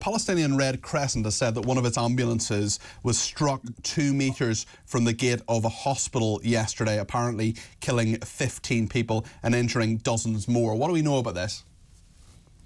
Palestinian Red Crescent has said that one of its ambulances was struck 2 metres from the gate of a hospital yesterday, apparently killing 15 people and injuring dozens more. What do we know about this?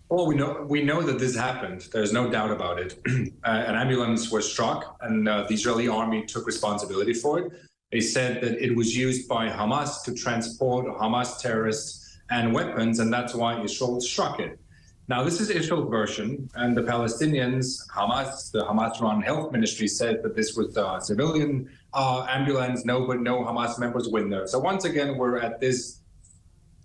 Well, we know that this happened. There's no doubt about it. An ambulance was struck, and the Israeli army took responsibility for it. They said that it was used by Hamas to transport Hamas terrorists and weapons, and that's why Israel struck it. Now, this is Israel's version, and the Palestinians, the Hamas-run health ministry said that this was a civilian ambulance. No Hamas members were in there. So once again, we're at this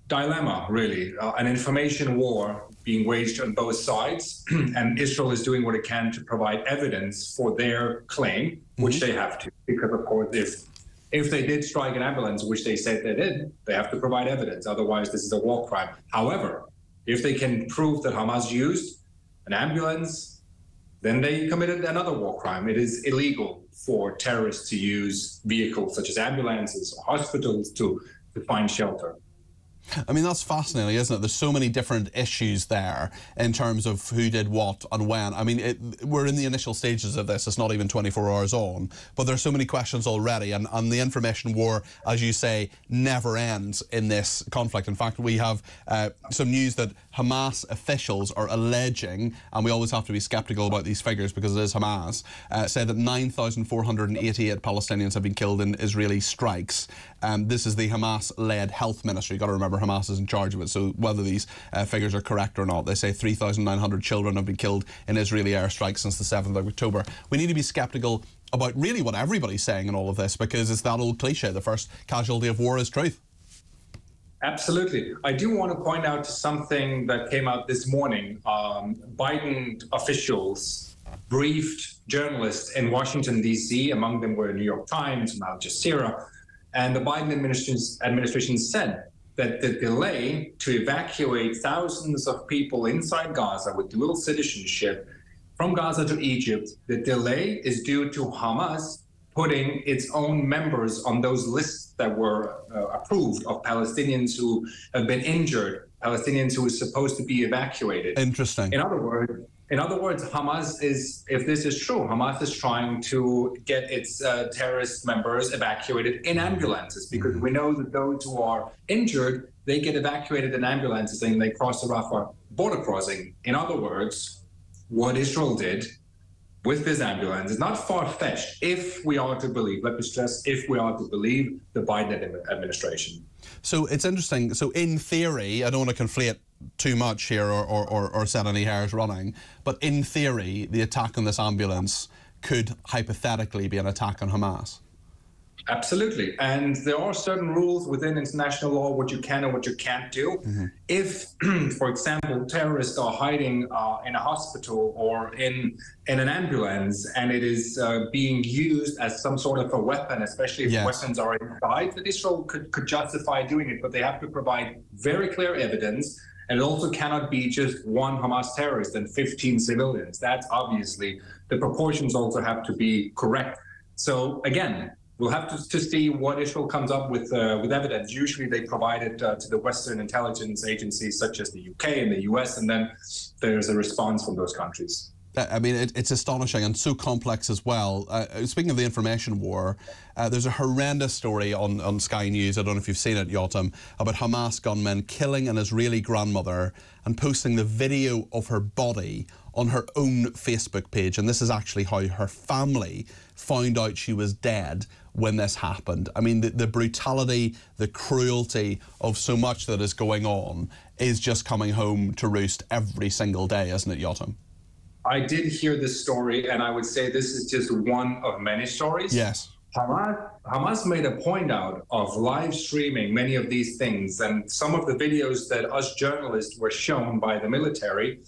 dilemma, really, an information war being waged on both sides, and Israel is doing what it can to provide evidence for their claim, which they have to, because of course, if they did strike an ambulance, which they said they did, they have to provide evidence. Otherwise, this is a war crime. However, if they can prove that Hamas used an ambulance, then they committed another war crime. It is illegal for terrorists to use vehicles such as ambulances or hospitals to find shelter. I mean, that's fascinating, isn't it? There's so many different issues there in terms of who did what and when. I mean, we're in the initial stages of this. It's not even 24 hours on. But there's so many questions already. And the information war, as you say, never ends in this conflict. In fact, we have some news that Hamas officials are alleging, and we always have to be sceptical about these figures because it is Hamas, say that 9,488 Palestinians have been killed in Israeli strikes. This is the Hamas-led health ministry. You've got to remember Hamas is in charge of it, so whether these figures are correct or not, they say 3,900 children have been killed in Israeli airstrikes since the 7th of October. We need to be sceptical about really what everybody's saying in all of this, because it's that old cliche, the first casualty of war is truth. Absolutely. I do want to point out something that came out this morning. Biden officials briefed journalists in Washington, D.C., among them were New York Times and Al Jazeera, and the Biden administration said that the delay to evacuate thousands of people inside Gaza with dual citizenship from Gaza to Egypt, the delay is due to Hamas putting its own members on those lists that were approved of Palestinians who have been injured, Palestinians who are supposed to be evacuated. Interesting. In other words, Hamas is, if this is true, Hamas is trying to get its terrorist members evacuated in ambulances, because we know that those who are injured, they get evacuated in ambulances and they cross the Rafah border crossing. In other words, what Israel did with this ambulance is not far-fetched if we are to believe, let me stress, if we are to believe the Biden administration. So it's interesting. So in theory, I don't want to conflate too much here or set any hairs running, but in theory, the attack on this ambulance could hypothetically be an attack on Hamas. Absolutely. And there are certain rules within international law, what you can and what you can't do. If, for example, terrorists are hiding in a hospital or in an ambulance and it is being used as some sort of a weapon, especially if weapons are inside, that Israel could justify doing it, but they have to provide very clear evidence. And it also cannot be just one Hamas terrorist and 15 civilians. That's obviously, the proportions also have to be correct. So again, we'll have to see what Israel comes up with evidence. Usually they provide it to the Western intelligence agencies such as the UK and the US, and then there's a response from those countries. I mean, it's astonishing and so complex as well. Speaking of the information war, there's a horrendous story on Sky News, I don't know if you've seen it, Jotam, about Hamas gunmen killing an Israeli grandmother and posting the video of her body on her own Facebook page. And this is actually how her family found out she was dead when this happened. I mean, the brutality, the cruelty of so much that is going on is just coming home to roost every single day, isn't it, Jotam? I did hear this story, and I would say this is just one of many stories. Yes. Hamas made a point out of live streaming many of these things, and some of the videos that us journalists were shown by the military,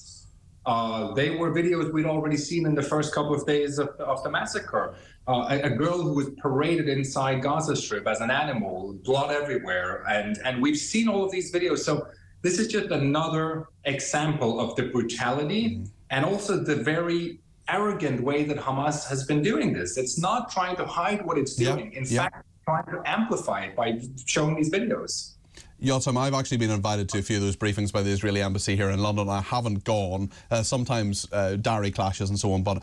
they were videos we'd already seen in the first couple of days of the massacre. A girl who was paraded inside Gaza Strip as an animal, blood everywhere, and we've seen all of these videos. So this is just another example of the brutality and also the very arrogant way that Hamas has been doing this. It's not trying to hide what it's doing. In fact, trying to amplify it by showing these videos. Jotam, I've actually been invited to a few of those briefings by the Israeli embassy here in London. I haven't gone. Sometimes diary clashes and so on, but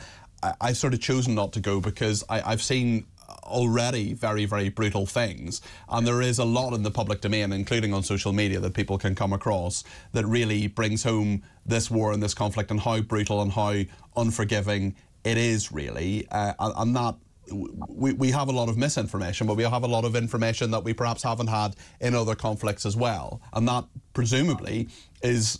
I've sort of chosen not to go because I've seen already very, very brutal things, and there is a lot in the public domain, including on social media, that people can come across that really brings home this war and this conflict and how brutal and how unforgiving it is, really, and that we have a lot of misinformation, but we have a lot of information that we perhaps haven't had in other conflicts as well, and that presumably is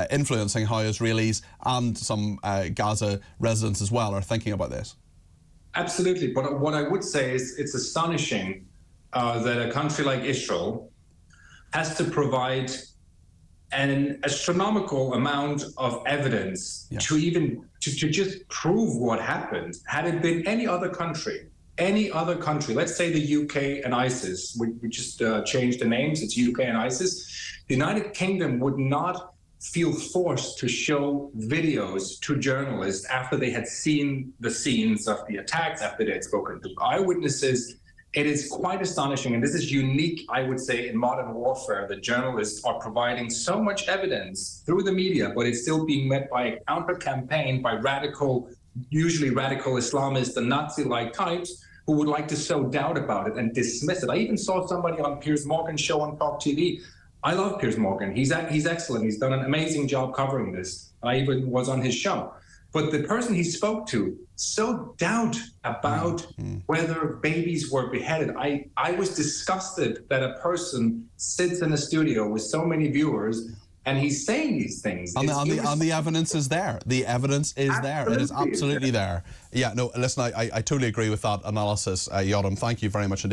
influencing how Israelis and some Gaza residents as well are thinking about this. Absolutely, but what I would say is it's astonishing that a country like Israel has to provide an astronomical amount of evidence to even to just prove what happened. Had it been any other country, let's say the UK and ISIS, we just changed the names, it's UK and ISIS, the United Kingdom would not feel forced to show videos to journalists after they had seen the scenes of the attacks, after they had spoken to eyewitnesses. It is quite astonishing, and this is unique, I would say, in modern warfare, that journalists are providing so much evidence through the media, but it's still being met by a counter-campaign by radical, usually radical Islamists and Nazi-like types who would like to sow doubt about it and dismiss it. I even saw somebody on Piers Morgan's show on talkTV. I love Piers Morgan. He's excellent. He's done an amazing job covering this. I even was on his show. But the person he spoke to sowed doubt about whether babies were beheaded. I was disgusted that a person sits in a studio with so many viewers and he's saying these things. And the evidence is there. The evidence is there. It is absolutely there. Yeah, no, listen, I totally agree with that analysis, Jotam. Thank you very much indeed.